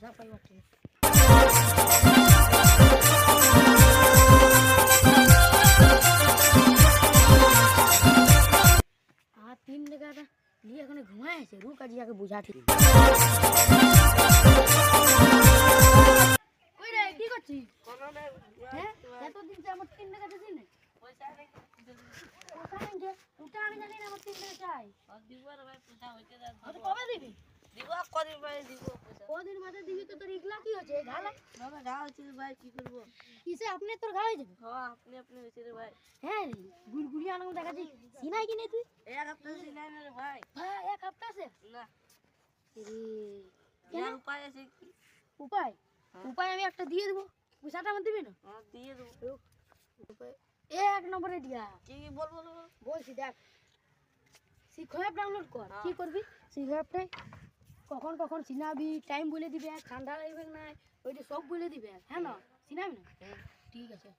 পয়সা পাইবা ঠিক আর 3 টাকাটা নিয়ে এখানে ঘুমায় আছে রুক আজ আগে বুঝা ঠিক কই রে কি করছিস কোনো না হ্যাঁ এতদিন যে আমার 3 টাকা দিছিস না পয়সা নেই উঠা আমি জানি না আমার 3 টাকা চাই আর দিব রে ভাই পয়সা হইতে দাও আর কবে দিবি দিব কদিন ভাই দিব পয়সা কদিন বাদে দিবি তো তোর ইগলা কি হচ্ছে ঘালা বাবা ঘা হচ্ছে ভাই কি করব কিসে আপনি তোর ঘা হয়ে যাবে হ্যাঁ আপনি হইছে রে ভাই হ্যাঁ রে গুড়গুড়ি আনন্দ দেখা দি সিনাই কি নেই তুই এক হপ্তাহ সিনাই না রে ভাই হ্যাঁ এক হপ্তাহ সে না রে কেন উপায় আছে কি উপায় উপায় আমি একটা দিয়ে দেব পয়সাটা আমার দিবি না হ্যাঁ দিয়ে দেব উপায় এক নম্বরে দিয়া কি বল বলছি দেখ সিখো অ্যাপ ডাউনলোড কর কি করবি সিখো অ্যাপটাই কখন কখন চিনাবি টাইম বলে দিবে ঠান্ডা লাগবে না ওইটা সব বলে দিবে হ্যাঁ না চিনাবি না ঠিক আছে